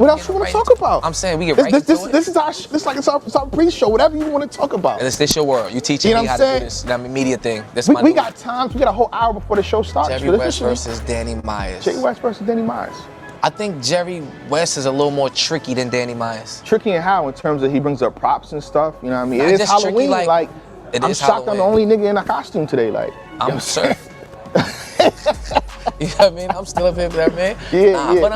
What else you want to talk about? I'm saying we get right into it. This is our pre-show. Whatever you want to talk about. And this your world. You teaching me how to do this media thing. We got time. We got a whole hour before the show starts. Jerry West versus Danny Myers. Jerry West versus Danny Myers. I think Jerry West is a little more tricky than Danny Myers. Tricky in how? In terms of he brings up props and stuff. You know what I mean? It is Halloween. Like I'm shocked I'm the only nigga in a costume today. Like I'm surf. You know what I mean? I'm still up here for that, man. Yeah. But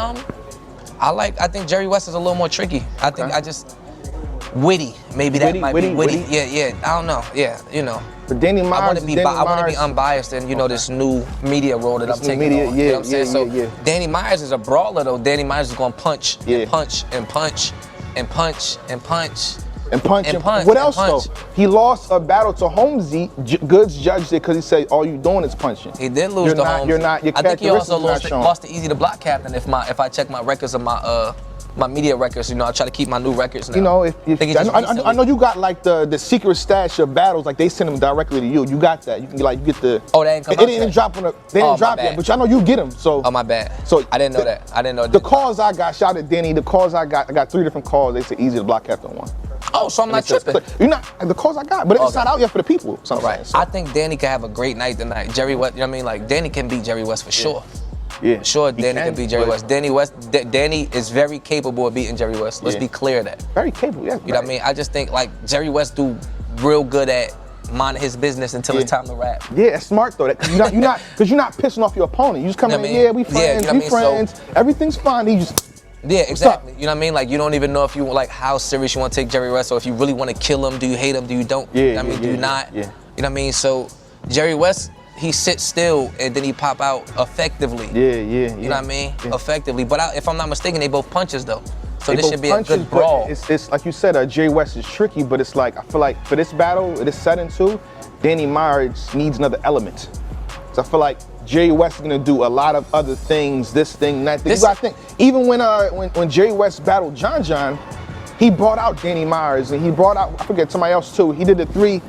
I think Jerry West is a little more tricky. I think witty. Maybe that might be witty. Yeah. I don't know. Yeah, you know. But Danny Myers, I want to be unbiased in this new media role that I'm taking on. You know what I'm saying? So Danny Myers is a brawler though. Danny Myers is gonna punch and punch and punch and punch and punch. What else though? He lost a battle to Holmesy. Goods judged it because he said all you doing is punching. He did lose to Holmesy. I think he also lost the Easy to Block captain. If I check my records of my media records, I try to keep my new records now. You know, I know you got like the secret stash of battles, like they send them directly to you. You got that. You can get the. Oh, they didn't come out. It didn't drop on the. They didn't drop yet, but I know you get them. So. Oh, my bad. So I didn't know that. I didn't know. The calls I got, shout out Danny. The calls I got 3 different calls. They said Easy to Block captain one. Oh, so I'm not tripping. You're not the calls I got, but it's not out yet for the people. So right. I think Danny can have a great night tonight. Jerry West, you know what I mean? Like Danny can beat Jerry West for sure. Yeah. Sure, Danny can beat Jerry West. Danny is very capable of beating Jerry West. Let's be clear of that. Very capable, yeah. You know what I mean? I just think like Jerry West do real good at minding his business until it's time to rap. Yeah, it's smart though. You're not pissing off your opponent. You just come in, we friends, we friends. Everything's fine. You just. Yeah, exactly. You know what I mean? Like you don't even know if you how serious you want to take Jerry West, or if you really want to kill him. Do you hate him? Do you don't? Yeah, you know what I mean? Do you not? Yeah. You know what I mean? So Jerry West, he sits still and then he pop out effectively. Yeah. You know what I mean? Yeah. Effectively. But if I'm not mistaken, they both punches though. So this should be a good brawl. It's like you said, Jerry West is tricky, but it's like I feel like for this battle, it is 7-2. Danny Myers needs another element. So I feel like Jerry West is gonna do a lot of other things, this thing, that thing. You gotta think, even when Jerry West battled John, he brought out Danny Myers and he brought out, I forget, somebody else too. He did the 3.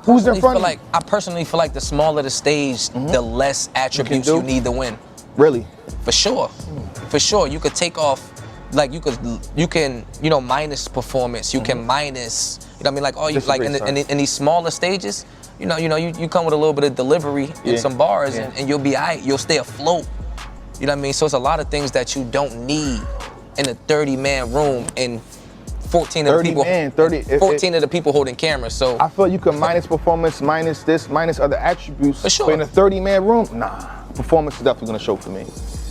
Who's in front of him? I personally feel like the smaller the stage, the less attributes you need to win. Really? For sure. For sure. You could take off, like you can minus performance. You can minus, you know what I mean? Like all you like in these smaller stages, you come with a little bit of delivery and some bars and you'll be all right. You'll stay afloat. You know what I mean? So it's a lot of things that you don't need in a 30-man room and 14 of the people holding cameras. So I feel you can minus performance, minus this, minus other attributes. For sure. But in a 30-man room, performance is definitely gonna show for me.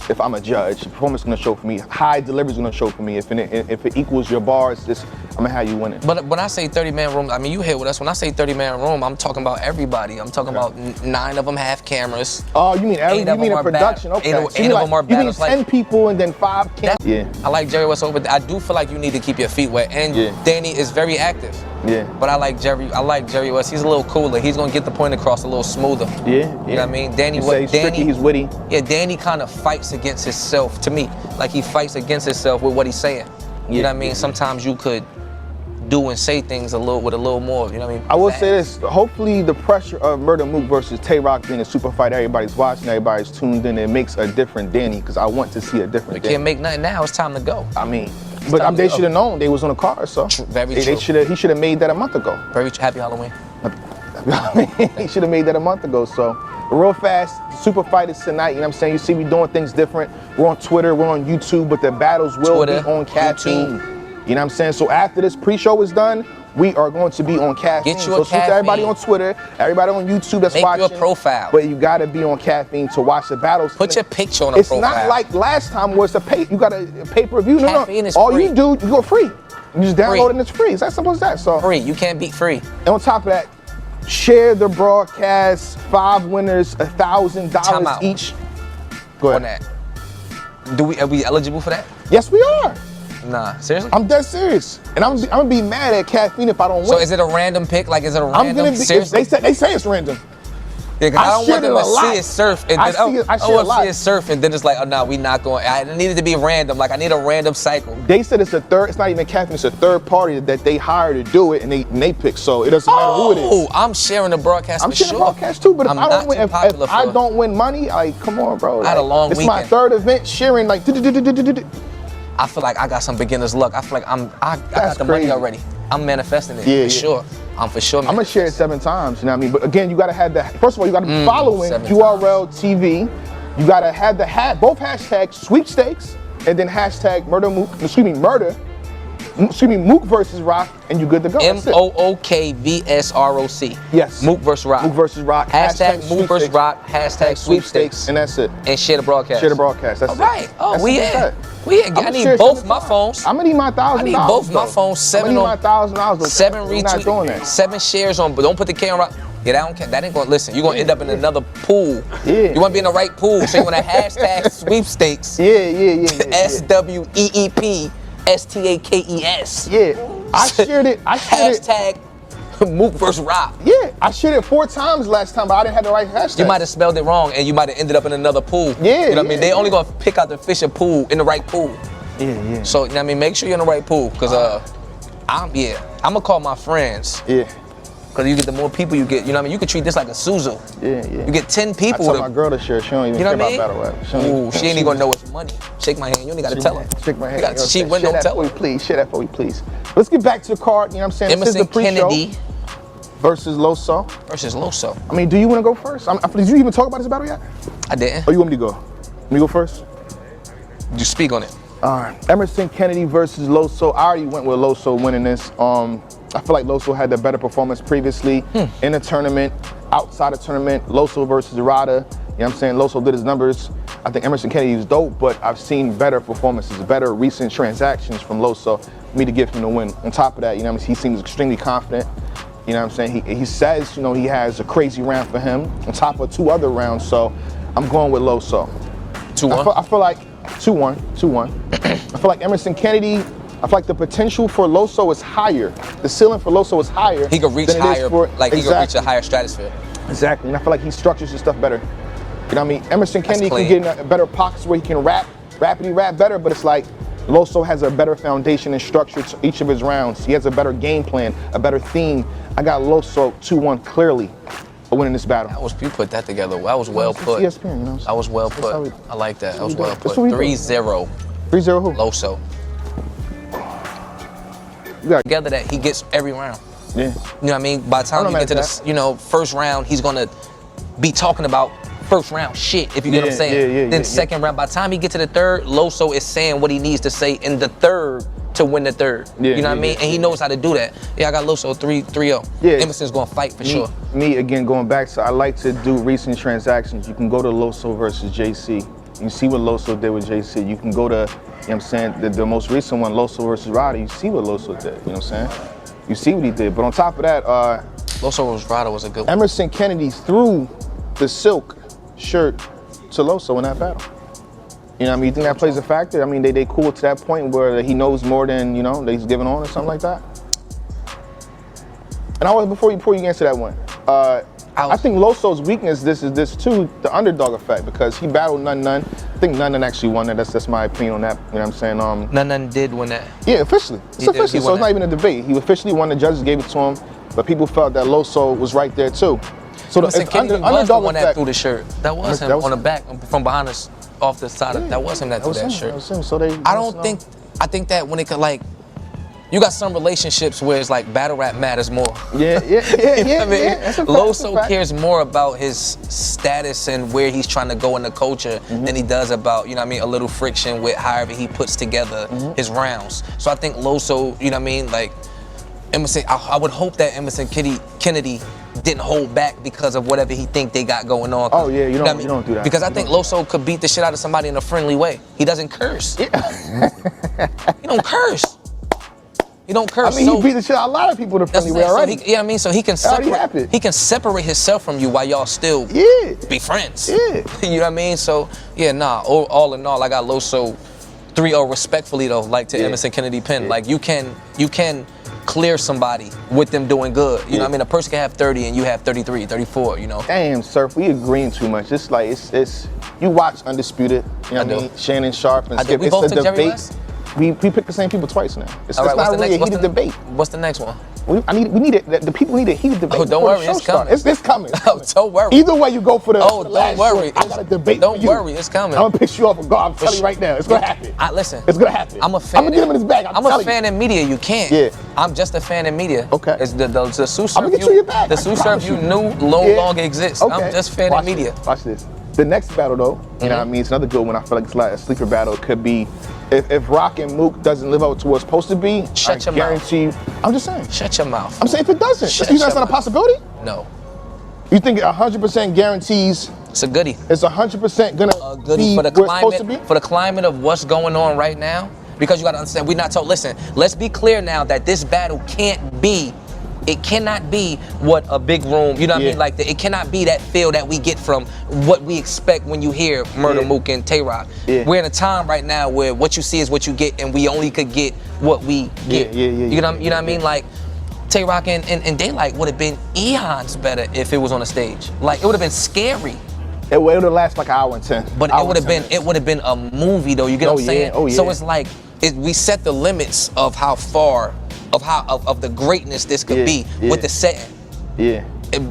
If I'm a judge, performance is gonna show for me. High delivery is gonna show for me. If it equals your bars, I'm gonna have you winning. But when I say 30-man room, I mean you here with us. When I say 30-man room, I'm talking about everybody. I'm talking about 9 of them have cameras. Oh, you mean a production? Okay. 8 of them are battles. You mean 10 people and then 5 cameras? Yeah. I like Jerry West, but I do feel like you need to keep your feet wet. And Danny is very active. Yeah. But I like Jerry West. He's a little cooler. He's gonna get the point across a little smoother. Yeah. You know what I mean? He's tricky, he's witty. Yeah, Danny kind of fights against himself, to me. Like he fights against himself with what he's saying. You know what I mean? Sometimes you could do and say things with a little more, you know what I mean? I will say this, hopefully the pressure of Murda Mook versus Tay Roc being a super fight, everybody's watching, everybody's tuned in, it makes a different Danny, because I want to see a different Danny. We can't make nothing now, it's time to go. I mean, but they should have known they was on the card, so. Very true. He should have made that a month ago. Very happy Halloween. He should have made that a month ago, so. Real fast, super fight is tonight, you know what I'm saying? You see we doing things different. We're on Twitter, we're on YouTube, but the battles will be on Caffeine. YouTube. You know what I'm saying? So after this pre-show is done, we are going to be on Caffeine. Get you a Caffeine. Everybody on Twitter, everybody on YouTube that's watching. Make your profile. But you gotta be on Caffeine to watch the battles. Put your picture on a profile. It's not like last time where you got a pay-per-view. Caffeine is all free. you do, you go free. You just download it and it's free. It's that simple as that. So free, you can't beat free. And on top of that, share the broadcast, 5 winners, $1,000 each. Go ahead. On that. Are we eligible for that? Yes, we are. Nah, seriously? I'm dead serious. And I'm gonna be mad at Caffeine if I don't win. So is it a random pick? Like, is it a random? Seriously? They say it's random. Yeah, because I don't want them to see it surf and then I want to see it surf and then it's like, oh no, we not going. I need it to be random. Like I need a random cycle. They said it's it's not even Caffeine, it's a third party that they hire to do it and they pick. So it doesn't matter who it is. Oh, I'm sharing the broadcast for sure. I'm sharing the broadcast too, but if I don't win money, like come on, bro. I had a long weekend. It's my 3rd event sharing like. I feel like I got some beginner's luck. I feel like I got the money already. I'm manifesting it for sure. I'm for sure. I'm gonna share it 7 times. You know what I mean? But again, you gotta have that. First of all, you gotta be following URL TV. You gotta have both hashtags sweepstakes and then hashtag Murda Mook. Mook versus Roc, and you good to go. MOOK v.a.r.r.s. Yes. Mook versus Roc. Mook versus Roc. Hashtag Mook versus Roc. Hashtag sweepstakes. And that's it. And share the broadcast. Share the broadcast. That's all right. it. Oh, that's we in. We in. I need both my phones. I'm gonna need my $1,000. I need both my phones. 7 on. $1,000. 7 retweets. 7 shares on. But don't put the K on Roc. Yeah, that ain't gonna listen. You're gonna end up in another pool. Yeah. You wanna be in the right pool, so you wanna hashtag sweepstakes. Yeah. SWEEPSTAKES. Yeah. I shared it. Hashtag Mook versus Roc. Yeah, I shared it 4 times last time, but I didn't have the right hashtag. You might have spelled it wrong, and you might have ended up in another pool. Yeah. You know what I mean? They only gonna pick out the fish and pool in the right pool. Yeah. So, you know what I mean? Make sure you're in the right pool, cause I'm gonna call my friends. Yeah. Cause you get the more people you get, you know what I mean? You could treat this like a Suzu. Yeah. You get 10 people. I told my girl to share. She don't even care about battle rap. She ain't even gonna know it's money. Shake my hand. You only gotta tell her. Shake my hand. She went, don't tell her. Please, share that for me, please. Let's get back to the card. You know what I'm saying? Emerson Kennedy versus Loso. I mean, do you want to go first? Did you even talk about this battle yet? I didn't. Oh, you want me to go? Let me go first? You speak on it. All right. Emerson Kennedy versus Loso. I already went with Loso winning this. I feel like Loso had the better performance previously in the tournament, outside the tournament. Loso versus Rada. You know what I'm saying? Loso did his numbers. I think Emerson Kennedy is dope, but I've seen better performances, better recent transactions from Loso for me to give him the win. On top of that, you know what I mean? He seems extremely confident. You know what I'm saying? He says, you know, he has a crazy round for him on top of 2 other rounds, so I'm going with Loso. 2-1? I feel like 2-1. I feel like Emerson Kennedy, I feel like the potential for Loso is higher. The ceiling for Loso is higher. He could reach higher, he could reach a higher stratosphere. Exactly, and I feel like he structures his stuff better. You know what I mean? Emerson Kennedy can get in a better pockets where he can rap better, but it's like Loso has a better foundation and structure to each of his rounds. He has a better game plan, a better theme. I got Loso 2-1 clearly winning this battle. You put that together. That was well put. ESPN, you know that was well put. I like that. That was well put. 3-0. 3-0 who? Loso. Together that he gets every round. Yeah. You know what I mean? By the time you get to the first round, he's gonna be talking about first round shit, if you get what I'm saying. Then second round, by the time he get to the third, Loso is saying what he needs to say in the third to win the third. You know what I mean? And he knows how to do that. Yeah, I got Loso 3-0. Yeah. Emerson's gonna fight for sure. Me, again, going back to, I like to do recent transactions. You can go to Loso versus JC. You see what Loso did with JC. You can go to, you know what I'm saying, the most recent one, Loso versus Rada. You see what Loso did, you know what I'm saying? You see what he did. But on top of that, Loso versus Rada was a good one. Emerson Kennedy threw the silk shirt to Loso in that battle. You know what I mean? You think that plays a factor? I mean, they cool to that point where he knows more than, you know, that he's giving on or something like that? And before you answer that one, I think Loso's weakness is this too, the underdog effect, because he battled None. I think None actually won that. That's my opinion on that. You know what I'm saying? None did win that. Yeah, officially. It's officially, so it's not even a debate. He officially won. The judges gave it to him, but people felt that Loso was right there too. So the underdog one effect. That threw the shirt. That was him on the back, from behind us, off the side. That was him that threw that shirt. That was him. So I think that when it could, like, you got some relationships where it's like battle rap matters more. Yeah. I mean, Loso cares more about his status and where he's trying to go in the culture than he does about, you know what I mean, a little friction with however he puts together his rounds. So I think Loso, you know what I mean, like, Emerson, I would hope that Emerson Kennedy didn't hold back because of whatever he think they got going on. Oh yeah, you don't do that. Because I think Loso could beat the shit out of somebody in a friendly way. He doesn't curse. Yeah. He don't curse. He don't curse. I mean, he beat the shit out of a lot of people in a friendly way already. So I mean, so he can separate himself from you while y'all still be friends. Yeah. You know what I mean? So yeah, all in all, I got Loso 3-0 respectfully though, like to Emerson Kennedy Penn. Like you can clear somebody with them doing good. You know what I mean? A person can have 30 and you have 33, 34, you know? Damn, Surf, we agreeing too much. It's like, it's you watch Undisputed, you know what I mean? Shannon Sharp and Skip. We both took Jerry West? We picked the same people twice now. It's All right, not really a heated debate. What's the next one? We need it. The people need a heated debate. Oh, don't worry, it's coming. It's coming. Oh, don't worry. Either way you go for the. Oh, for the don't last worry. short, I got a debate. Don't for you. worry, it's coming. I'm gonna piss you off and go. I'm telling you right now, it's gonna happen. Listen. It's gonna happen. I'm a fan. I'm gonna get him in his bag. I'm a fan in media. You can't. Yeah. I'm just a fan in media. Okay. It's the sous I'm gonna get you your bag. The sous serve you knew no longer exists. Okay. I'm just fan in media. Watch this. The next battle though, you know what I mean? It's another good one. I feel like it's like a sleeper battle. It could be if Roc and Mook doesn't live up to what it's supposed to be. Shut your guarantee. I'm just saying. Shut your mouth. I'm saying if it doesn't, you think that's not a possibility? No. You think it 100% guarantees? It's a goodie. It's 100% gonna goodie be for the where it's supposed to be? climate. For the climate of what's going on right now, because you got to understand, we're not told. Listen, let's be clear now that this battle can't be. It cannot be what a big room, you know what I mean? Like, it cannot be that feel that we get from what we expect when you hear Murda Mook and Tay Roc. We're in a time right now where what you see is what you get, and we only could get what we get. You know what I mean? Like, Tay Roc and Daylight would have been eons better if it was on a stage. Like, it would have been scary. It would have lasted like an hour and 10. But it would have been a movie though. You get what I'm saying? Oh yeah. So it's like we set the limits of how far of the greatness this could be with the setting. Yeah.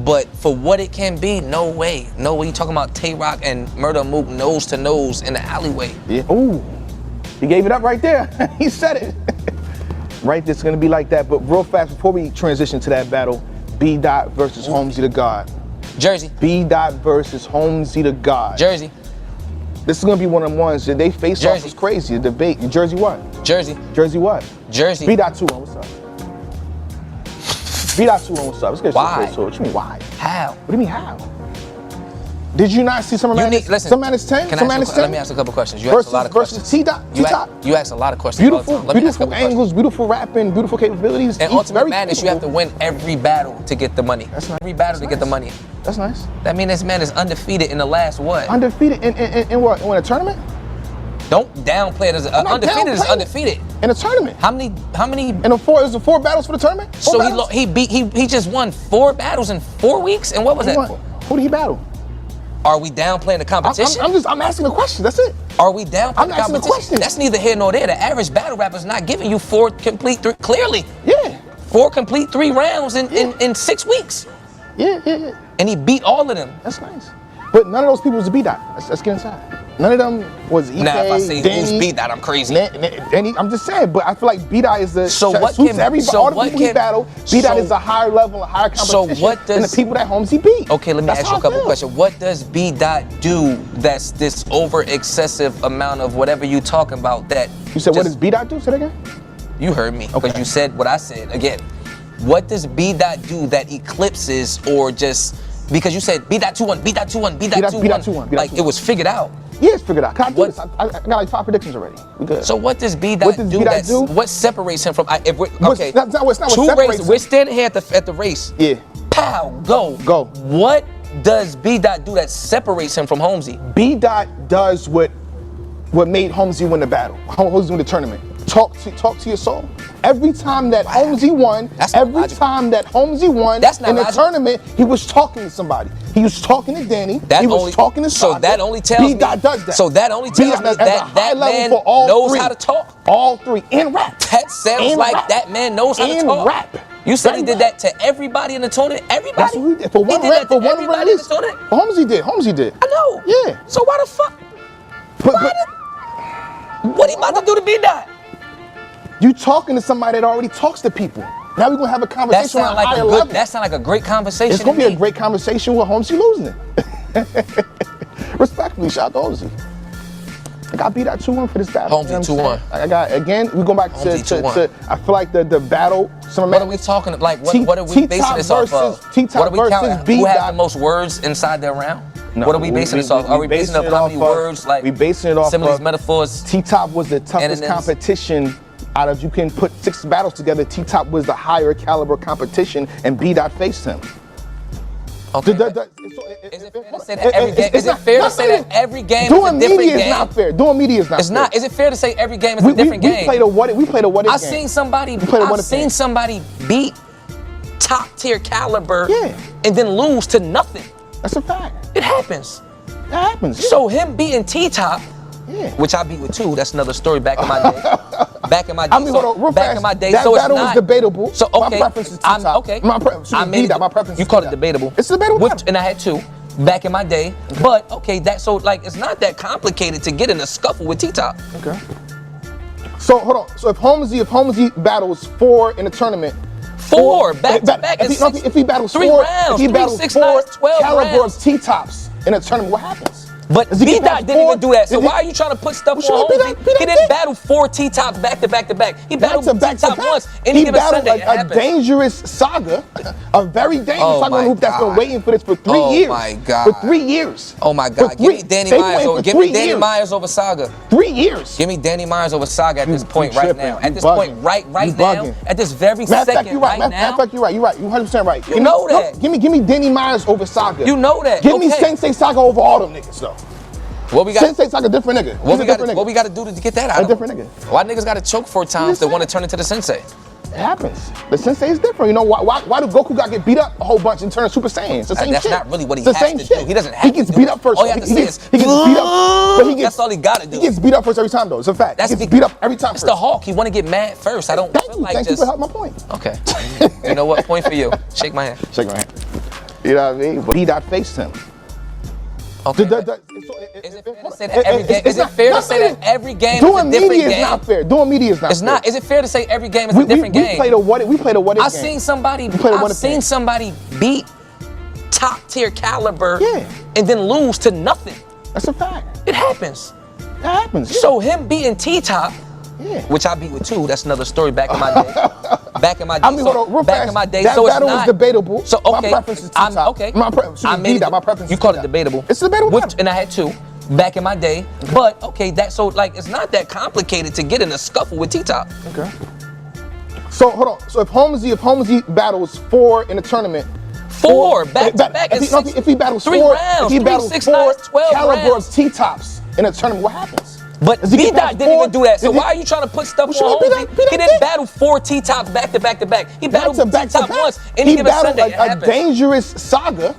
But for what it can be, no way. No way. You talking about Tay Roc and Murda Mook nose to nose in the alleyway. Yeah. Ooh. He gave it up right there. He said it. Right, it's gonna be like that. But real fast, before we transition to that battle, B.a.r.r.s versus Holmesy the God. Jersey. B.a.r.r.s versus Holmesy the God. Jersey. This is gonna be one of them ones that they face off as crazy. The debate. Jersey what? Jersey. Jersey what? Jersey. B.a.r.r.s 2-1, what's up? B.a.r.r.s 2-1, what's up? Let's get why? Straight to it. What you mean why? How? What do you mean how? Did you not see Summer Madness? Listen, Summer Madness 10? Summer Madness 10? Let me ask a couple questions. You asked a lot of questions. Versus T-Top? You asked a lot of questions. Beautiful angles, beautiful rapping, beautiful capabilities. And Ultimate Madness, you have to win every battle to get the money. That's nice. Every battle to get the money. That's nice. That means this man is undefeated in the last what? Undefeated in what? In a tournament? Don't downplay it as undefeated is undefeated. In a tournament. How many? In the four, is it 4 battles for the tournament? He just won 4 battles in 4 weeks, and what was that for? Who did he battle? Are we downplaying the competition? I'm asking a question. That's it. Are we downplaying the competition? I'm asking a question. That's neither here nor there. The average battle rapper's not giving you 4 complete 3. Clearly. Yeah. 4 complete 3 rounds in 6 weeks. Yeah. And he beat all of them. That's nice. But none of those people was a B.a.r.r.s. Let's get inside. None of them was EK, Now, if I say Danny, who's B.a.r.r.s, I'm crazy. Danny, I'm just saying, but I feel like B.a.r.r.s is the So what suits can everybody, all the people he battle. B.a.r.r.s is a higher level, a higher competition than the people that Holmesy beat. Okay, let me ask you a couple questions. What does B.a.r.r.s do that's this over excessive amount of whatever you talking about that? You said what does B.a.r.r.s do? Say that again. You heard me, because you said what I said. Again, what does B.a.r.r.s do that eclipses or just, because you said B.a.r.r.s 2-1, B.a.r.r.s 2-1, B.a.r.r.s 2-1. Like it was figured out. Yeah, it's figured out. Can I do this? I got like 5 predictions already. We good. So what does B.a.r.r.s do? What separates him from? If we're, okay, it's not what separates races. him. We're standing here at the race. Yeah. Pow, go. What does B.a.r.r.s do that separates him from Holmesy? B.a.r.r.s does what made Holmesy win the battle. Holmesy win the tournament. Talk to your soul. Every time that Holmesy won, in the tournament, he was talking to somebody. He was talking to Danny. He was talking to Saga. So that only tells me B.a.r.r.s does that. So that only tells me that man knows how to talk. All 3 in rap. That sounds like that man knows how to talk. In rap. You said he did that to everybody in the tournament. Everybody. That's what he did. For one release. Holmesy did. I know. Yeah. So why the fuck? What he about to do to B.a.r.r.s? You talking to somebody that already talks to people. Now we're gonna have a conversation on a higher level. That sounds like a great conversation. It's gonna be a great conversation with Holmesy losing it. Respectfully, shout out to Holmesy. I got B.a.r.r.s 2-1 for this battle. Holmesy 2-1. I got, again, we going back to I feel like the battle. What are we talking, like, what are we basing this off of? T-Top versus B.a.r.r.s. Who has the most words inside their round? No, what are we basing this off? Are we basing it off how many words, like, we basing it off similes, of metaphors? T-Top was the toughest competition out of, you can put 6 battles together. T-Top was the higher caliber competition, and B.a.r.r.s faced him. Okay. Is it fair to say that every game? Is it fair to say that every game is a different game? Doing media is not fair. Doing media is not fair. It's not. Is it fair to say every game is a different game? We played a what if game. I've seen somebody beat top tier caliber and then lose to nothing. That's a fact. It happens. That happens. So him beating T-Top Yeah. which I beat with 2. That's another story back in my day. Back in my day. I mean, hold on, real back fast. in my day, That so it's battle not was debatable. So okay, My preference is T-top. okay. My preference You is called it T-top. debatable. It's a debatable battle. And I had 2 back in my day. But okay, it's not that complicated to get in a scuffle with T-top. Okay. So hold on. So if Holmesy battles 4 in a tournament. 4 back to back. If he battles 3 4, rounds, if he battles 6 4 9 12 caliber rounds. of T-tops in a tournament, what happens? But B-Dot didn't even do that. So why are you trying to put stuff on Holmesy? He didn't battle 4 T-tops back to back to back. He battled T-top once. Any given Sunday, it a dangerous saga, a very dangerous saga on hoop that's been waiting for this for 3 years. Oh my God. For 3 years. Oh my God. Give me Danny Myers over Saga. 3 years. Give me Danny Myers over Saga at this point right now. At this point right now. At this very second second right now. Matter of fact, you're right. You're 100% right. You know that. Give me Danny Myers over Saga. You know that. Give me Sensei Saga over all them niggas though. What we got? Sensei Saga different nigga. What we got to do to get that out? A different nigga. Why niggas got to choke 4 times to want to turn into the Sensei? It happens. The Sensei is different. You know why do Goku got to get beat up a whole bunch and turn Super Saiyan? It's the same That's shit. not really what he It's the has same to shit. do. He doesn't have to. He gets beat up first. All you have to say is he gets beat up. But that's all he got to do. He gets beat up first every time though. It's a fact. He gets beat up every time. It's the Hawk. He want to get mad first. I don't feel like Thank you for helping my point. Okay. You know what? Point for you. Shake my hand. Shake my hand. You know what I mean? But B-Dot faced him. Okay. Is it fair to say that every game? Is it fair to say that every game is a different game? Doing media is not fair. Doing media is not fair. It's not. Is it fair to say every game is a different game? We played a what if game. I've seen somebody beat top tier caliber and then lose to nothing. That's a fact. It happens. It happens. So him beating T-top, which I beat with 2, that's another story back in my day. Back in my day. I mean, hold on, real fast. In my day, that so battle it's not was debatable. So okay, my preference is T-top. Okay. My preference is You called it debatable. It's a debatable battle. And I had 2 back in my day. But okay, it's not that complicated to get in a scuffle with T-top. Okay. So hold on. So if Holmesy battles 4 in a tournament. 4 back to back. If he battles 3 4, rounds, if he battles 6 4 9 12 caliber rounds. of T-tops in a tournament, what happens? But B-Dot didn't even do that. So why are you trying to put stuff on Holmesy? He didn't battle 4 T-tops back to back to back. He battled T-top once. Any given Sunday, it happens. A dangerous saga,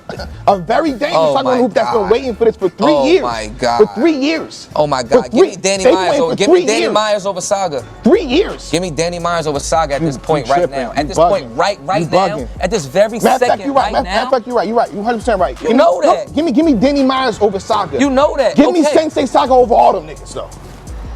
a very dangerous saga on hoop that's been waiting for this for 3 years. Oh my God. For 3 years. Oh my God. Give me Danny Myers over Saga. 3 years. Give me Danny Myers over Saga at this point right now. At this point right now. At this very second right now. Matter of fact, you're right. You're 100% right. You know that. Give me Danny Myers over Saga. You know that. Give me Sensei Saga over all them niggas though.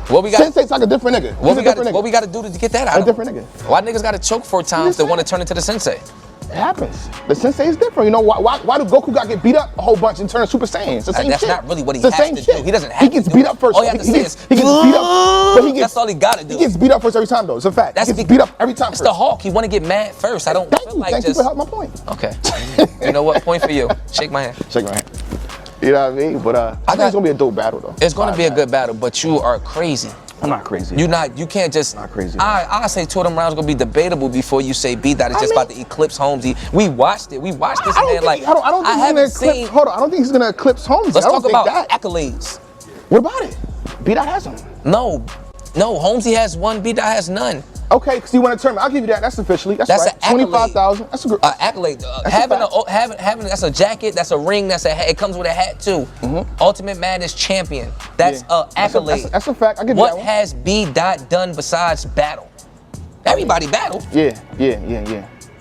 Sensei Saga different nigga. What we got to do to get that out? A different nigga. Why niggas got to choke 4 times to want to turn into the Sensei? It happens. The Sensei is different. You know why do Goku got to get beat up a whole bunch and turn Super Saiyan? It's the same shit. That's not really what he has to do. He doesn't have to. He gets beat up first. All you have to say is he gets beat up. But that's all he got to do. He gets beat up first every time though. It's a fact. He gets beat up every time. It's the Hawk. He want to get mad first. I don't feel like Thank you for helping my point. Okay. You know what? Point for you. Shake my hand. Shake my hand. You know what I mean? But I think it's gonna be a dope battle though. It's gonna be a good battle, but you are crazy. I'm not crazy. You can't just. Not crazy. I say 2 of them rounds gonna be debatable before you say B-Dot is just about to eclipse Holmesy. We watched it. We watched this man like. I don't think he's gonna eclipse. Hold on. I don't think he's gonna eclipse Holmesy. Let's talk about accolades. What about it? B-Dot has them. No, Holmesy has 1. B-Dot has none. Okay, because he won a tournament. I'll give you that. That's officially. That's right. An accolade. 25,000. That's a good accolade. Having that's a jacket. That's a ring. That's a hat. It comes with a hat too. Ultimate Madness champion. That's a accolade. That's a fact. I give you that one. What has B-Dot done besides battle? Everybody battled. Yeah.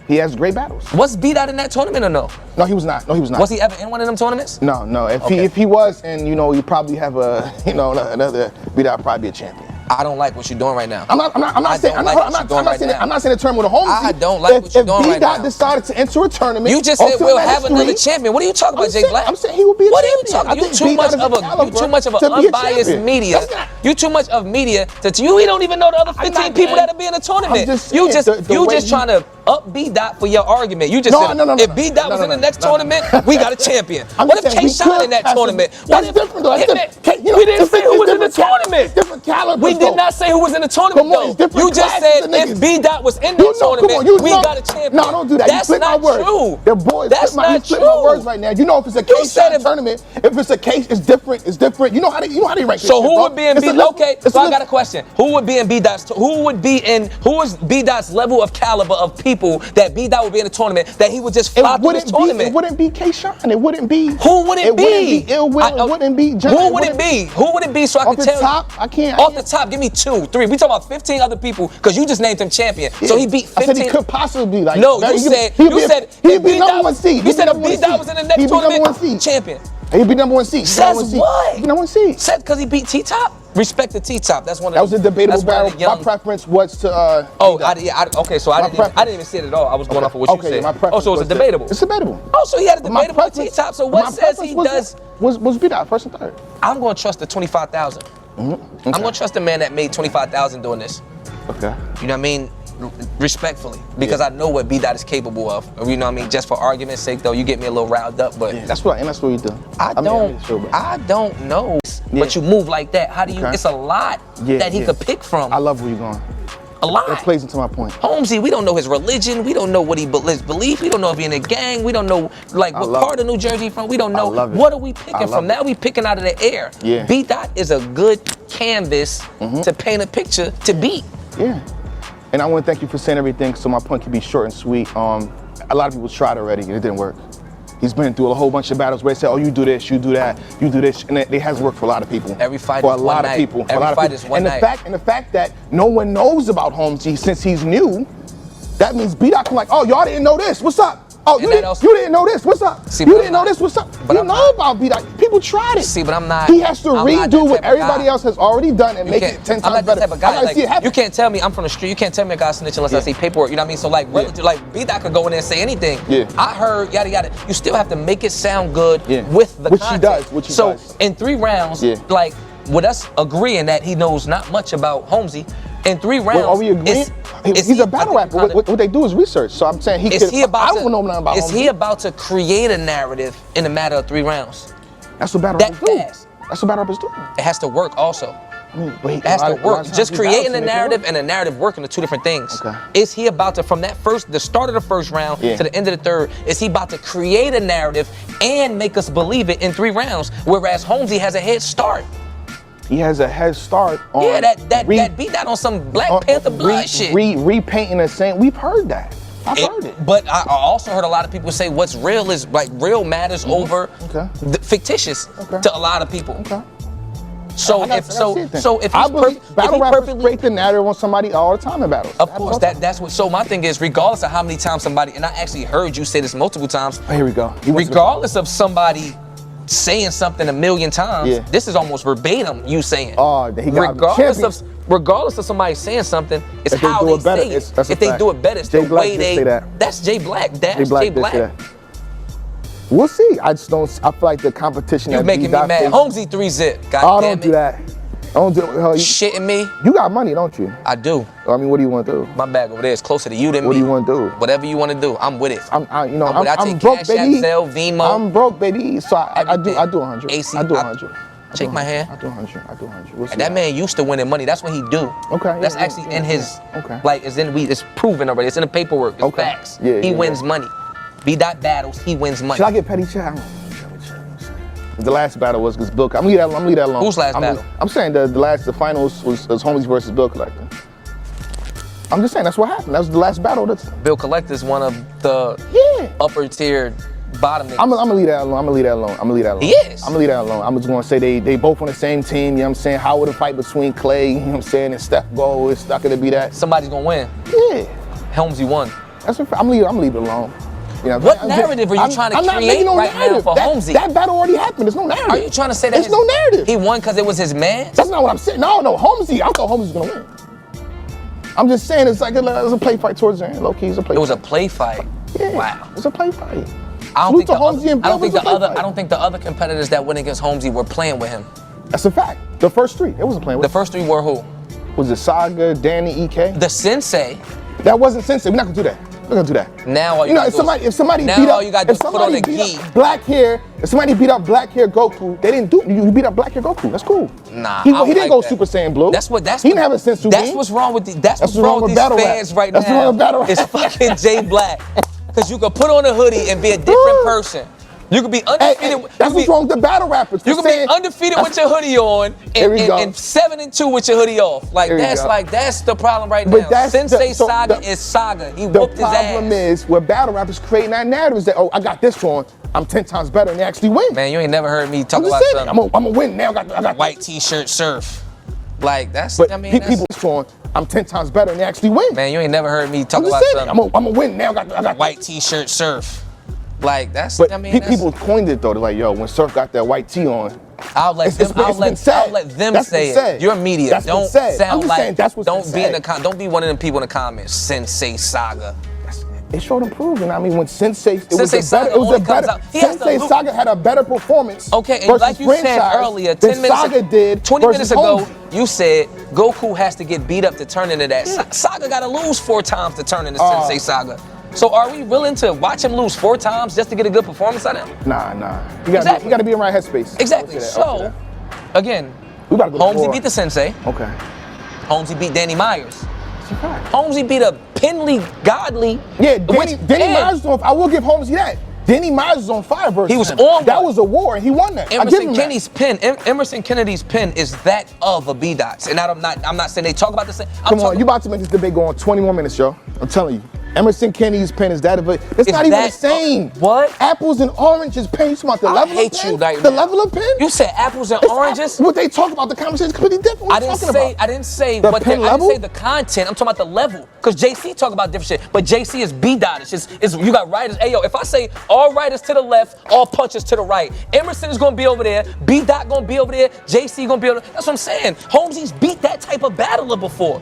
He has great battles. Was B-Dot in that tournament or no? No, he was not. Was he ever in one of them tournaments? No. If he was, and you probably have another B-Dot probably be a champion. I don't like what you're doing right now. I'm not saying a tournament with a Holmesy. I don't like what you're doing right now. If B-Dot decided to enter a tournament, you just said we'll have another champion. What are you talking about, Jayblac? I'm saying he will be a champion. What are you talking? You too much of an unbiased media. You too much of media you don't even know the other 15 people that'll be in the tournament. You just trying to up B-Dot for your argument. You just said if B-Dot was in the next tournament, we got a champion. What if K-Shot in that tournament? That's different though. We didn't say who was in the tournament. Different caliber. We did not say who was in the tournament though. You just said if B-Dot was in that tournament, we got a champion. No, don't do that. That's not true. The boys flip my words right now. You know if it's a K-Shot tournament, if it's a case, it's different. It's different. You know how they rank. So who would be in B-Dot? Okay, so I got a question. Who would be in B-Dot's? Who is B-Dot's level of caliber of people people that B-Dot would be in the tournament, that he would just fly through this tournament. It wouldn't be K-Shine. It wouldn't be. Who would it be? It wouldn't be Ill Will. It wouldn't be John. Who would it be? Who would it be so I can tell you? Off the top, I can't. Off the top, give me 2, 3. We talking about 15 other people because you just named him champion. Yeah. So he beat 15. I said he could possibly be like. No, you said he'd be number 1 seed. You said if B-Dot was in the next tournament, champion. He'd be number 1 seed. Says what? He'd be number 1 seed. Said because he beat T-Top? Respect to T-Top. That's one of that was a debatable battle. My preference was to. Okay, so I didn't even see it at all. I was going off of what you said. My preference. Oh, so it's debatable. It's debatable. Oh, so he had a debatable with T-Top. So what says he does? Was B-Dot first and third? I'm going to trust the 25,000. I'm going to trust the man that made 25,000 doing this. Okay. You know what I mean? Respectfully, because I know what B-Dot is capable of. You know what I mean? Just for argument's sake, though, you get me a little riled up, but that's what you do. I don't know. But you move like that. How do you? It's a lot that he could pick from. I love where you're going. A lot. That plays into my point. Holmesy, we don't know his religion. We don't know what his belief. We don't know if he's in a gang. We don't know what part of New Jersey he's from. We don't know. What are we picking from? Now we picking out of the air. Yeah. B-Dot is a good canvas to paint a picture to beat. Yeah. And I want to thank you for saying everything so my point can be short and sweet. A lot of people tried already and it didn't work. He's been through a whole bunch of battles where they say, oh, you do this, you do that, you do this, and it hasn't worked for a lot of people. Every fight for is a lot one of night. people. Every fight is one night. And the fact that no one knows about Holmesy since he's new, that means B-Dot can like, oh, y'all didn't know this, what's up? Oh, you didn't know this, what's up? You didn't know this, what's up? You know about B-Dot. People tried it. See, but I'm not. He has to redo what everybody else has already done and make it 10 times better. I'm not that type of guy. Like, you can't tell me I'm from the street. You can't tell me a guy snitching unless I see paperwork. You know what I mean? So like, like B-Dot could go in there and say anything. Yeah. I heard yada yada. You still have to make it sound good with the content. Which he does. So in 3 rounds, like with us agreeing that he knows not much about Holmesy. In 3 rounds, are we agreeing? He's a battle rapper. What they do is research. So I'm saying I don't know nothing about Holmesy. Is he about to create a narrative in a matter of 3 rounds? That's what battle rappers do. That's what battle rappers do. It has to work also. It has to work. Just creating a narrative and a narrative working are 2 different things. Okay. Is he about to, from the start of the first round to the end of the 3rd, is he about to create a narrative and make us believe it in 3 rounds, whereas Holmesy has a head start? He has a head start on that B-Dot on some Black Panther blood shit. Repainting the same. We've heard that. I've heard it. But I also heard a lot of people say what's real is like real matters over fictitious to a lot of people. Okay. So if I believe battle rappers break the narrative on somebody all the time in battles. Of course, that's what. So my thing is, regardless of how many times somebody, and I actually heard you say this multiple times. Here we go. Regardless of somebody saying something a million times, this is almost verbatim you saying. Oh, he got regardless of somebody saying something, it's how they say it. If they do it better, it's the way they. That's Jayblac. That's Jayblac. We'll see. I just don't. I feel like the competition. You're making me mad. Holmesy 3-zip. Oh, don't do that. Don't do it. Shitting me. You got money, don't you? I do. I mean, what do you want to do? My bag over there is closer to you than me. What do you want to do? Whatever you want to do, I'm with it. I'm take broke, Cash baby. App, Zelle, Venmo. I'm broke, baby. So I do 100. AC, I do 100. Shake my hand. I do 100. We'll that man used to winning money. That's what he do. Okay. That's actually in his. Okay. Like it's proven already. It's in the paperwork. It's facts. Yeah. He wins money. B-Dot battles. He wins money. Should I get petty chat? The last battle was because Bill. I'm gonna leave that alone. Whose last battle? I'm saying the finals was Homies versus Bill Collector. I'm just saying that's what happened. That was the last battle. Bill Collector is one of the upper tier bottom niggas. I'm gonna leave that alone. He is. I'm gonna leave that alone. I'm just gonna say they both on the same team. You know what I'm saying? How would a fight between Clay? You know what I'm saying? And Steph go? It's not gonna be that. Somebody's gonna win. Yeah. Holmesy won. That's what I'm leaving it alone. You know, what narrative are you trying to create right now for Holmesy? That battle already happened. There's no narrative. Are you trying to say that? There's no narrative. He won because it was his man? That's not what I'm saying. No, Holmesy. I thought Holmesy was gonna win. I'm just saying it's a play fight towards the end. Low key, it's a play. It was a play fight. Yeah. Wow. It's a play fight. I don't think the other competitors that went against Holmesy were playing with him. That's a fact. The first 3, it wasn't playing with him. The first 3 were who? Was it Saga, Danny, EK? The Sensei. That wasn't Sensei. We're not gonna do that. We're gonna do that. Now all you gotta do if somebody beat up black hair, if somebody beat up black hair Goku, they didn't do you beat up black hair Goku. That's cool. Nah, he didn't go Super Saiyan Blue. He didn't have a sense. That's what's wrong with these fans right now. That's wrong with battle rap. It's fucking Jayblac. Because you could put on a hoodie and be a different person. You could be undefeated. Hey, that's what's wrong with the battle rappers. You could be undefeated with your hoodie on and 7-2 with your hoodie off. Like that's the problem right now. Sensei Saga is Saga. He whooped his ass. The problem is with battle rappers creating that narrative is that, oh, I got this on, I'm 10 times better, and they actually win. Man, you ain't never heard me talk about something. I'm gonna win now. I got white T-shirt surf. Like that's. But I mean, people on, I'm 10 times better, and they actually win. Man, you ain't never heard me talk about something. I'm gonna win now. I got white T-shirt surf. Like that's. But I mean, people coined it though. They're like, yo, when Surf got that white tee on. I'll let them say it. You're media. That's don't sound I'm just like. saying, That's what's don't be in the don't be one of them people in the comments. Sensei Saga. It showed improvement. I mean, when Sensei Sensei Saga had a better performance. Okay, and like you said earlier, 10 minutes, 20 minutes ago, you said Goku has to get beat up to turn into that. Yeah. Saga got to lose 4 times to turn into Sensei Saga. So are we willing to watch him lose 4 times just to get a good performance out of him? Nah. You gotta be in the right headspace. Exactly. So, again, Holmesy beat the Sensei. Okay. Holmesy beat Danny Myers. Holmesy beat a Penley Godly. Yeah, Danny Myers was on. I will give Holmesy that. Danny Myers was on fire versus He was him. on. That was a war, and he won that. Emerson Kennedy's pen is that of a B.a.r.r.s. And I'm not saying they talk about the same. Come on, you about to make this debate go on 20 more minutes, yo. I'm telling you. Emerson Kennedy's pen is that of a. It's not even the same. What? Apples and oranges pen. You talking about the level of pen? I hate you right The now. level of pen? You said apples and oranges? What they talk about, the conversation is completely different. What I didn't say the pen level? I didn't say the content. I'm talking about the level. Because JC talk about different shit. But JC is B.a.r.r.s. It's you got writers. Ayo, if I say all writers to the left, all punches to the right, Emerson is gonna be over there, B.a.r.r. gonna be over there, JC gonna be over there. That's what I'm saying. Holmesy's beat that type of battler before.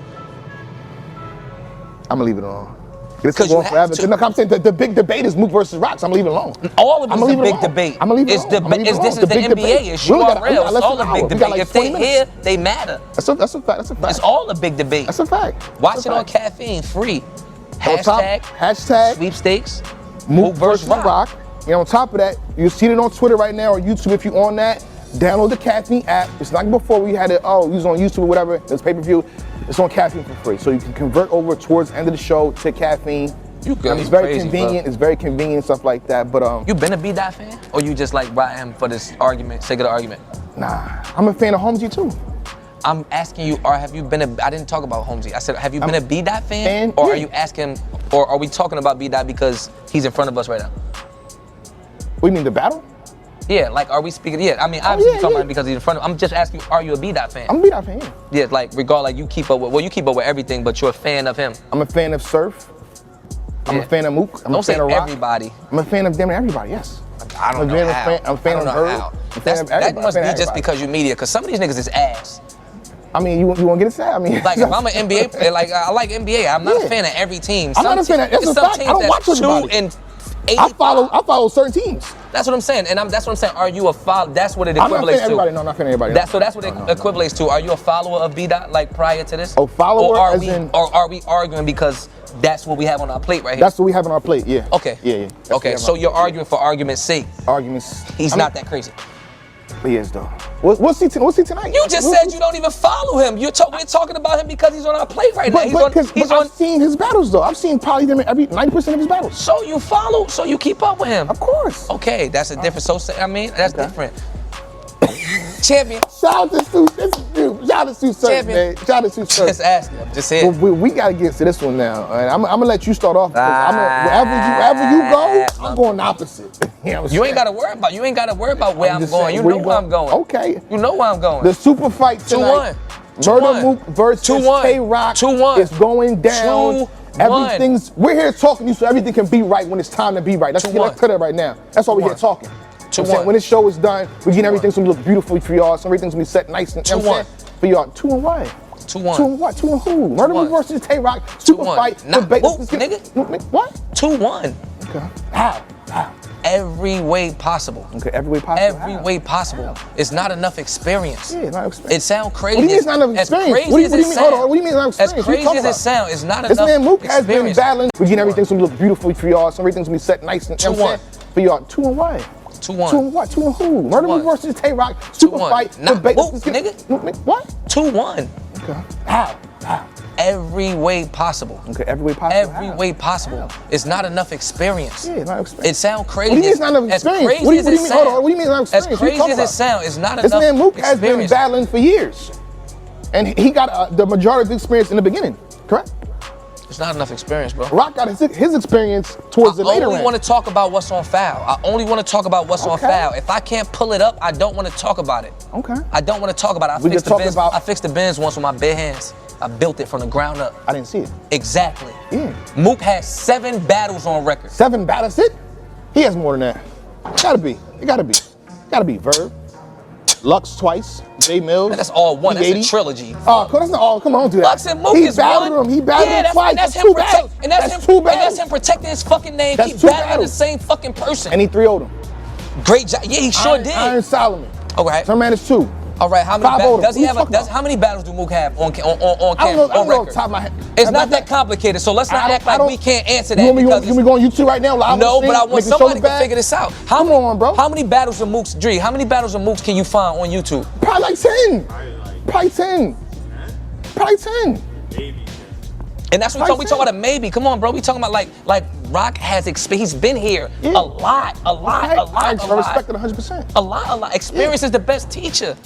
I'm gonna leave it alone. Because you have to. No, I'm saying the big debate is Mook versus Roc. So I'm leaving it alone. All of it is a big debate. I'm gonna leave it alone. This is the NBA. It's URL. It's all a big debate. If they here, they matter. That's a fact. That's a fact. It's all a big debate. That's a fact. Watch it on Caffeine, free. Hashtag sweepstakes. Mook versus Roc. And on top of that, you see it on Twitter right now or YouTube if you're on that. Download the Caffeine app. It's like before we had it, it was on YouTube or whatever. It's pay-per-view. It's on Caffeine for free. So you can convert over towards the end of the show to Caffeine. It's very convenient. Bro. It's very convenient and stuff like that. But you been a B.a.r.r. fan, or you just like riding him for this argument, sake of the argument? Nah, I'm a fan of Holmesy too. I'm asking you, have you been I didn't talk about Holmesy. I said, have you been a B.a.r.r. fan? Or are you asking, or are we talking about B.a.r.r. because he's in front of us right now? What do you mean, the battle? Yeah, like, are we speaking? Yeah, I mean, obviously you're talking about him because he's in front of. I'm just asking you, are you a B.a.r.r. fan? I'm a B.a.r.r. fan. Yeah, like, regardless, you keep up with everything, but you're a fan of him. I'm a fan of Surf. I'm a fan of Mook. I'm a fan of Roc. Everybody. I'm a fan of damn everybody, yes. I don't know how. I'm a fan of her. That must be just because you're media, because some of these niggas is ass. I mean, you want to get it sad? I mean, like if I'm an NBA player, like I like NBA. I'm not a fan of every team. I'm not a fan of. That's a fact. I don't watch everybody. I follow certain teams. That's what I'm saying, and that's what I'm saying. Are you a follower? That's what it equates to. I'm not fan of everybody. No, I'm not fan of everybody. So that's what it equates to. Are you a follower of B.a.r.r. like prior to this? Oh, follower, or are we arguing because that's what we have on our plate right here? That's what we have on our plate. Yeah. Okay. Yeah. Okay. So you're arguing for argument's sake. He's not that crazy. He is though. What's he tonight? You just said you don't even follow him. We're talking about him because he's on our plate right now. I've seen his battles though. I've seen probably 90% of his battles. So you follow, so you keep up with him. Of course. Okay, that's a different. That's different. Champion. Shout out to Sue Surf, man. Shout out to Sue Surf. Just asking. I'm just saying. We gotta get to this one now. Right? I'm gonna let you start off. Wherever you go, I'm going opposite. You ain't gotta worry about where I'm going. You know where I'm going. Okay. You know where I'm going. The super fight tonight. 2-1. Murda Mook versus Tay Roc. 2-1. It's going down. 2-1. We're here talking to you so everything can be right when it's time to be right. Let's cut it right now. That's why we're here talking. When this show is done, we're getting everything's gonna look beautiful for y'all. So everything's gonna be set nice and 2-1 for y'all. 2-1. 2-1. 2-1. 2 and who? Murda Mook versus Tay Roc. Super fight. Not Mook, nigga. What? 2-1. Okay. How? Every way possible. Okay, every way possible. Every way possible. It's not enough experience. Yeah, not experience. It sounds crazy. What do you mean it's not enough experience? What do you mean? Hold on. What do you mean it's not experience? As crazy as it sounds, it's not enough experience. This man Mook has been experience. battling. We're getting everything's gonna look beautiful for y'all. So everything's gonna be set nice and 2-1 for y'all. 2-1. 2-1. 2-1. 2 and who? Murda Mook versus Tay Roc. Super fight. Not Mook, nigga. What? 2-1. Okay. How? every way possible. Okay, every way possible. Every way possible. It's not enough experience. Yeah, not experience. It sounds crazy. What do you mean it's not enough experience? As crazy what do you as it mean? sounds. Hold on. What do you mean it's not experience? As crazy as it sounds, it's not enough experience. This man Mook has been experience. battling for years, and he got the majority of the experience in the beginning. Correct? It's not enough experience, bro. Rock got his experience towards the later I only end. want to talk about what's on foul. I only want to talk about what's on foul. If I can't pull it up, I don't want to talk about it. Okay. I don't want to talk about it. I fixed the Benz once with my bare hands. I built it from the ground up. I didn't see it. Exactly. Yeah. Mook has 7 battles on record. 7 battles? It? He has more than that. Gotta be. It gotta be. Gotta be. Verb. Lux twice. J Mills. Man, that's all one. P80. That's a trilogy. Oh, that's not all. Come on, don't do that. Lux and Mook is one. He battled him twice. That's him. And that's him protecting his fucking name. That's Keep 2 battling battles. the same fucking person. And he 3-0'd him. Great job. Yeah, he sure did. Iron Solomon. Okay. Some man is 2. All right, how many 5 battles does he Odom. have? How many battles do Mook have on camera? I don't know off the top of my head. It's not that complicated, so let's not act like we can't answer that. You want me to go on YouTube right now? Live no, on the but I scene, want make the somebody shoulder to figure this out. Come on, bro. How many battles of Mook's, Dre, how many battles of Mook's can you find on YouTube? Probably like 10. Probably 10. Probably 10. And that's what we talking about a maybe. Come on, bro. We talking about like Rock has experience. He's been here a lot. I respect it 100%. A lot. Experience is the best teacher.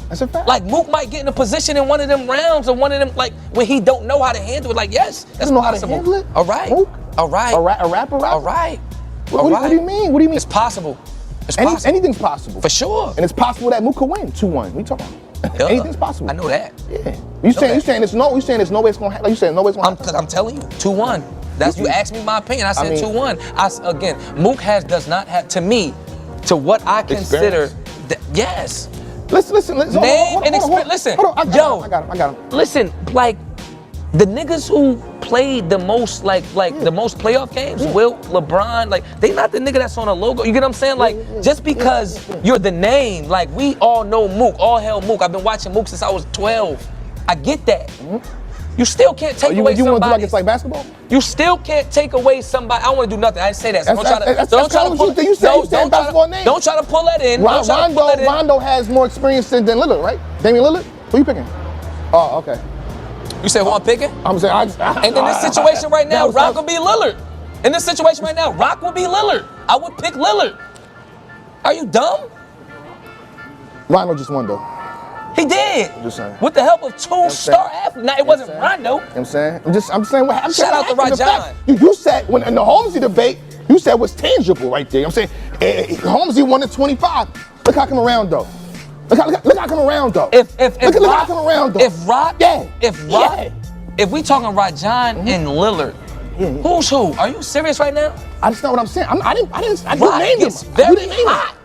That's a fact. Like Mook might get in a position in one of them rounds or one of them like when he don't know how to handle it. Like yes, that's know possible. how to handle it. All right. Mook? All right. A rapper. All right. What do you mean? What do you mean? It's possible. It's possible. Anything's possible. For sure. And it's possible that Mook could win 2-1. We talking about. Anything's possible. I know that. Yeah. You saying there's no way it's gonna happen. You saying no way it's gonna happen. Because I'm telling you, 2-1. That's you asked me my opinion. I said 2-1. Again, Mook does not have to me, to what I consider. Yes. Listen. Name and experience. Listen, I got him. Listen, like the niggas who played the most, like the most playoff games, Wilt, LeBron, like they not the nigga that's on a logo. You get what I'm saying? Like just because you're the name, like we all know Mook, all hell Mook. I've been watching Mook since I was 12. I get that. You still can't take away somebody. You want to do like it's like basketball? You still can't take away somebody. I don't want to do nothing. I didn't say that. So don't try to pull you said basketball name. Don't try to pull that in. Rondo has more experience than Lillard, right? Damian Lillard? Who you picking? Oh, okay. You said who I'm picking? I'm saying and in this situation right now, Rock will be Lillard. In this situation right now, Rock will be Lillard. I would pick Lillard. Are you dumb? Rondo just won though. He did. Just saying. With the help of 2 star athletes. Now it wasn't Rondo. You know what I'm saying? I'm saying what happened. Shout out to Rajon. You said when in the Holmesy debate, you said what's tangible right there. I'm saying Holmesy won at 25. Look how come around though. Look how come around though. Look how come around though. If we talking Rajon and Lillard, who's who? Are you serious right now? I just know what I'm saying. I didn't Rock name him. is very hot.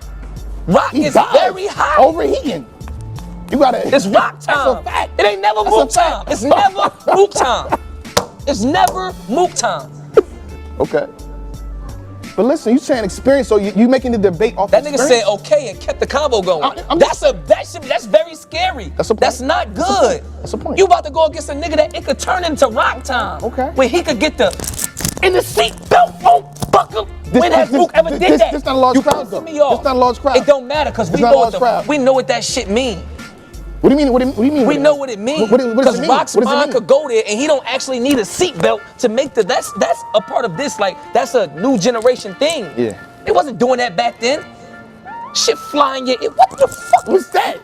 Rock is very hot. Overheating. You gotta. It's Rock time. That's a fact. It ain't never Mook time. It's never Mook time. It's never Mook time. Okay. But listen, you saying experience, so you making the debate off that of nigga said okay and kept the combo going. That's very scary. That's a point. That's not good. That's a point. You about to go against a nigga that it could turn into Rock time. Okay. Where he could get the in the seatbelt won't buckle. When has Mook ever did that? This not a large crowd though. Me off. This not a large crowd. It don't matter because we know what that shit mean. What do you mean? What do you mean? We know what it means. Because Rock's mind could go there and he don't actually need a seatbelt to make that's a part of this. Like that's a new generation thing. Yeah. They wasn't doing that back then. Shit flying what the fuck was that?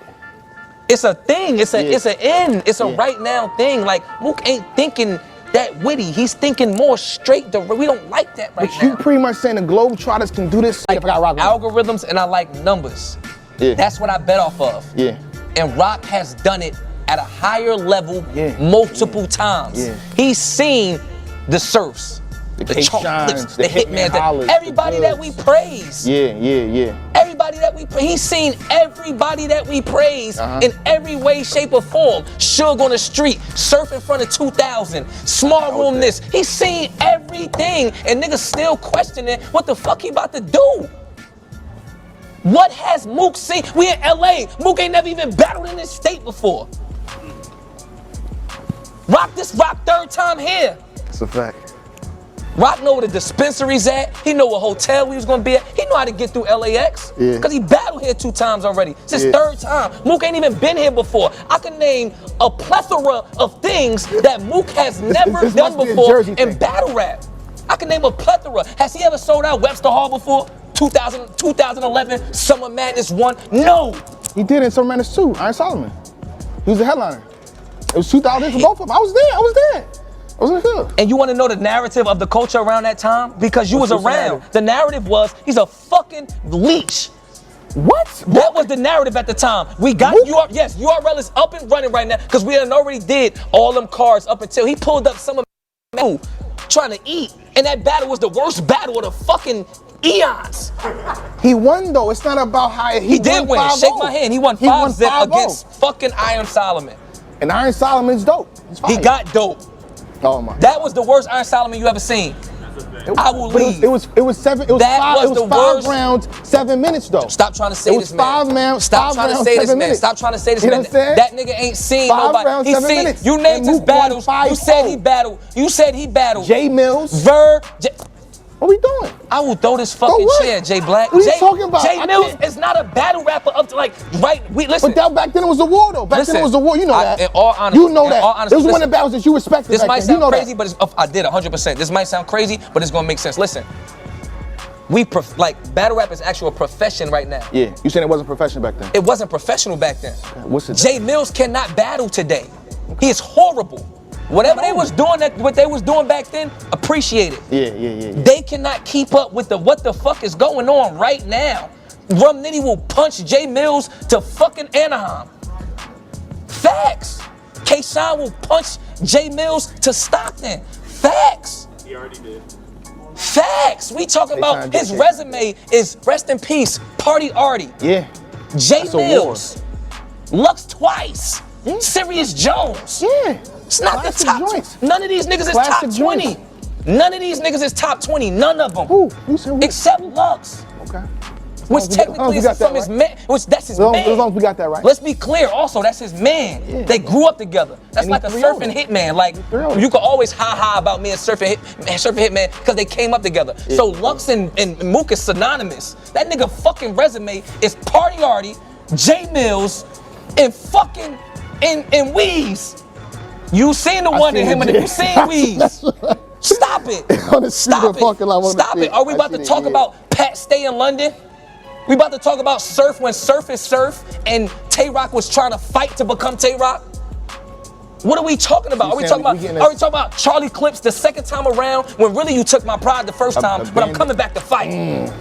It's a thing. It's an end. It's a right now thing. Like Mook ain't thinking that witty. He's thinking more straight. We don't like that right now. But you pretty much saying the Globetrotters can do this. Like algorithms and I like numbers. Yeah. That's what I bet off of. Yeah. And Rock has done it at a higher level multiple times. Yeah. He's seen the Surfs, the Chocolates, the Hitman, everybody that we praise. Yeah. Everybody that he's seen everybody that we praise in every way, shape, or form. Suge on the street, Surf in front of 2000, Small Room this. He's seen everything, and niggas still questioning what the fuck he about to do. What has Mook seen? We in LA. Mook ain't never even battled in this state before. Rock 3rd time here. It's a fact. Roc know where the dispensary's at. He know what hotel we was gonna be at. He know how to get through LAX. Yeah. Cause he battled here 2 times already. It's his 3rd time. Mook ain't even been here before. I can name a plethora of things that Mook has never done before in battle rap. I can name a plethora. Has he ever sold out Webster Hall before? 2011 Summer Madness 1? No. He did in Summer Madness 2, Iron Solomon. He was the headliner. It was 2000 for both of them. I was there. I was in the field. And you want to know the narrative of the culture around that time? Because you was around. The narrative was, he's a fucking leech. What? That was the narrative at the time. We got yes, URL is up and running right now because we had already did all them cards up until he pulled up some of trying to eat. And that battle was the worst battle of the fucking eons. He won though. It's not about how he did win. 5-0. Shake my hand. He won 5-0 against fucking Iron Solomon. And Iron Solomon's dope. He got dope. Oh my. That was the worst Iron Solomon you ever seen. I will leave. It was 5 rounds, 7 minutes though. Stop trying to say this man. Stop trying to say this man. Stop trying to say this man. That nigga ain't seen nobody. 5 rounds, 7 minutes. You named his battles. You said he battled. You said he battled. J Mills. What we doing? I will throw this fucking chair, Jayblac. What are you talking about? J Mills is not a battle rapper up to listen. But that back then it was a war though. Back then it was a war. You know that. In all honesty, you know that. It was one of the battles that you respected. This might sound crazy, but I did 100%. This might sound crazy, but it's gonna make sense. Listen, battle rap is actually a profession right now. Yeah, you saying it wasn't professional back then? It wasn't professional back then. What's it? J Mills cannot battle today. He is horrible. Whatever they was doing, what they was doing back then, appreciate it. Yeah. They cannot keep up with what the fuck is going on right now. Rum Nitty will punch J Mills to fucking Anaheim. Facts. K-Shine will punch J Mills to Stockton. Facts. He already did. Facts. We talking about his resume is rest in peace, Party Artie. Yeah. J Mills. Lux twice. Yeah. Sirius Jones. Yeah. It's not Classic the top. joints. None of these niggas is Classic top 20. joints. None of these niggas is top 20. None of them. Who? You said who? Except Lux. Okay. Which technically is from his man. Which that's his man. As long as we got that right. Let's be clear. Also, that's his man. Yeah. They grew up together. That's like a surfing hitman. Like you can always ha about me and surfing hitman because they came up together. Yeah. So Lux and Mook is synonymous. That nigga fucking resume is Party Artie, J Mills, and fucking and Weez. You seen the one in him and you seen Weez. Stop it. Stop it. Are we about to talk about Pat Stay in London? We about to talk about surf when surf is surf and Tay Roc was trying to fight to become Tay Roc? What are we talking about? Are we talking about Charlie Clips the second time around when really you took my pride the first time, but I'm coming back to fight?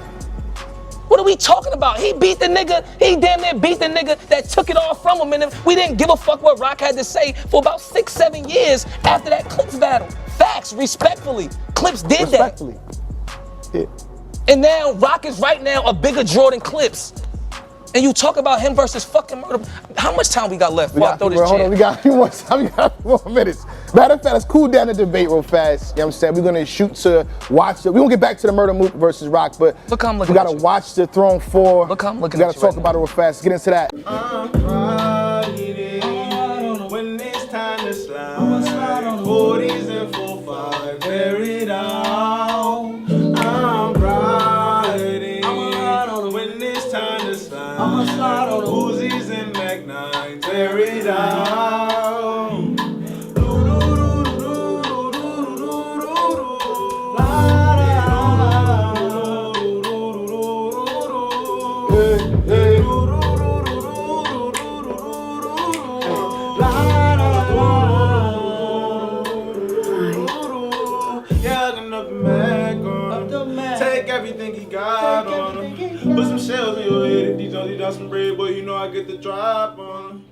What are we talking about? He beat the nigga, he damn near beat the nigga that took it all from him, and we didn't give a fuck what Roc had to say for about 6-7 years after that Clips battle. Facts, respectfully. Clips did that. Yeah. And now Roc is right now a bigger draw than Clips. And you talk about him versus fucking Murda. How much time we got left? Hold on, we got a few more time. We got a few more minutes. Matter of fact, let's cool down the debate real fast. You know what I'm saying? We're gonna shoot to watch it. We're gonna get back to the Murda Mook versus Roc, but we gotta watch the Throne 4. Look, I'm looking we gotta talk about it real fast. Get into that. I'm riding when it's time to slide. 40s and 45, bear it out. I'm riding when it's time to slide. I'ma slide on Uzis and Mac 9, bear it out. Everything he got on him. Put some shells in your head if these got some bread, boy, you know I get the drop on him.